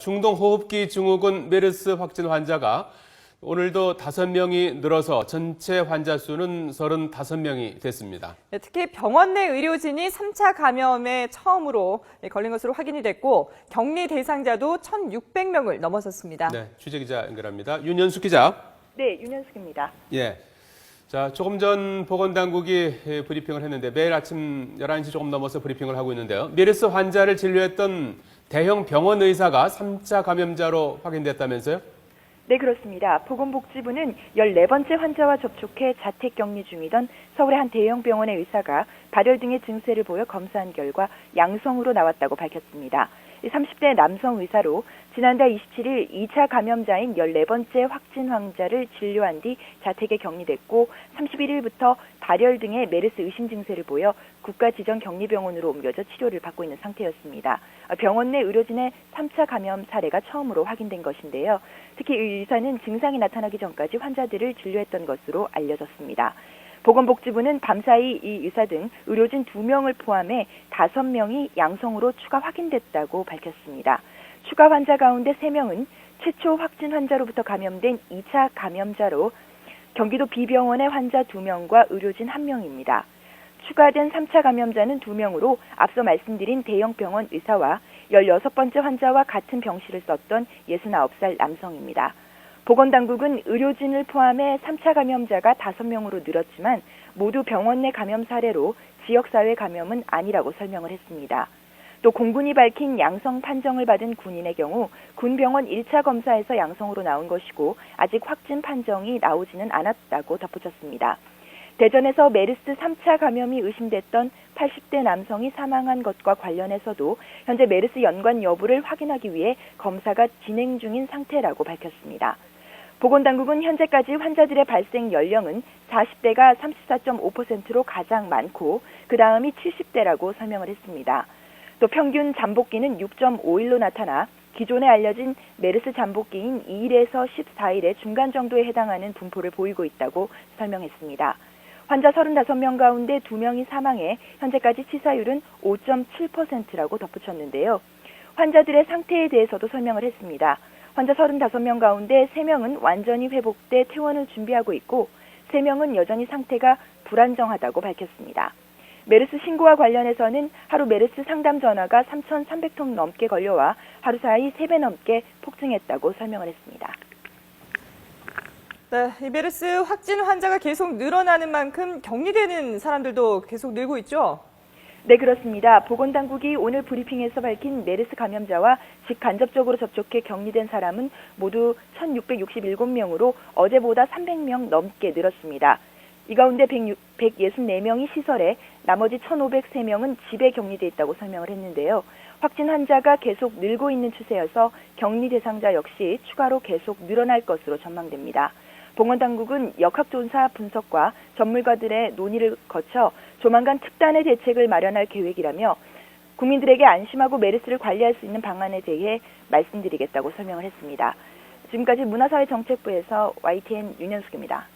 중동호흡기 증후군 메르스 확진 환자가 오늘도 5명이 늘어서 전체 환자 수는 35명이 됐습니다. 특히 병원 내 의료진이 3차 감염에 처음으로 걸린 것으로 확인이 됐고 격리 대상자도 1,600명을 넘어섰습니다. 네, 취재기자 연결합니다. 윤현숙 기자. 네, 윤현숙입니다. 예. 자, 조금 전 보건당국이 브리핑을 했는데 매일 아침 11시 조금 넘어서 브리핑을 하고 있는데요. 메르스 환자를 진료했던 대형 병원 의사가 3차 감염자로 확인됐다면서요? 네, 그렇습니다. 보건복지부는 14번째 환자와 접촉해 자택격리 중이던 서울의 한 대형 병원의 의사가 발열 등의 증세를 보여 검사한 결과 양성으로 나왔다고 밝혔습니다. 30대 남성 의사로 지난달 27일 2차 감염자인 14번째 확진 환자를 진료한 뒤 자택에 격리됐고 31일부터 발열 등의 메르스 의심 증세를 보여 국가지정격리병원으로 옮겨져 치료를 받고 있는 상태였습니다. 병원 내 의료진의 3차 감염 사례가 처음으로 확인된 것인데요. 특히 이 의사는 증상이 나타나기 전까지 환자들을 진료했던 것으로 알려졌습니다. 보건복지부는 밤사이 이 의사 등 의료진 2명을 포함해 5명이 양성으로 추가 확인됐다고 밝혔습니다. 추가 환자 가운데 3명은 최초 확진 환자로부터 감염된 2차 감염자로 경기도 B병원의 환자 2명과 의료진 1명입니다. 추가된 3차 감염자는 2명으로 앞서 말씀드린 대형 병원 의사와 16번째 환자와 같은 병실을 썼던 69살 남성입니다. 보건당국은 의료진을 포함해 3차 감염자가 5명으로 늘었지만 모두 병원 내 감염 사례로 지역사회 감염은 아니라고 설명을 했습니다. 또 공군이 밝힌 양성 판정을 받은 군인의 경우 군병원 1차 검사에서 양성으로 나온 것이고 아직 확진 판정이 나오지는 않았다고 덧붙였습니다. 대전에서 메르스 3차 감염이 의심됐던 80대 남성이 사망한 것과 관련해서도 현재 메르스 연관 여부를 확인하기 위해 검사가 진행 중인 상태라고 밝혔습니다. 보건당국은 현재까지 환자들의 발생 연령은 40대가 34.5%로 가장 많고 그 다음이 70대라고 설명을 했습니다. 또 평균 잠복기는 6.5일로 나타나 기존에 알려진 메르스 잠복기인 2일에서 14일의 중간 정도에 해당하는 분포를 보이고 있다고 설명했습니다. 환자 35명 가운데 2명이 사망해 현재까지 치사율은 5.7%라고 덧붙였는데요. 환자들의 상태에 대해서도 설명을 했습니다. 환자 35명 가운데 3명은 완전히 회복돼 퇴원을 준비하고 있고 3명은 여전히 상태가 불안정하다고 밝혔습니다. 메르스 신고와 관련해서는 하루 메르스 상담 전화가 3,300통 넘게 걸려와 하루 사이 3배 넘게 폭증했다고 설명을 했습니다. 네, 이 메르스 확진 환자가 계속 늘어나는 만큼 격리되는 사람들도 계속 늘고 있죠? 네, 그렇습니다. 보건당국이 오늘 브리핑에서 밝힌 메르스 감염자와 직간접적으로 접촉해 격리된 사람은 모두 1,667명으로 어제보다 300명 넘게 늘었습니다. 이 가운데 164명이 시설에 나머지 1,503명은 집에 격리돼 있다고 설명을 했는데요. 확진 환자가 계속 늘고 있는 추세여서 격리 대상자 역시 추가로 계속 늘어날 것으로 전망됩니다. 보건당국은 역학조사 분석과 전문가들의 논의를 거쳐 조만간 특단의 대책을 마련할 계획이라며 국민들에게 안심하고 메르스를 관리할 수 있는 방안에 대해 말씀드리겠다고 설명을 했습니다. 지금까지 문화사회정책부에서 YTN 윤현숙입니다.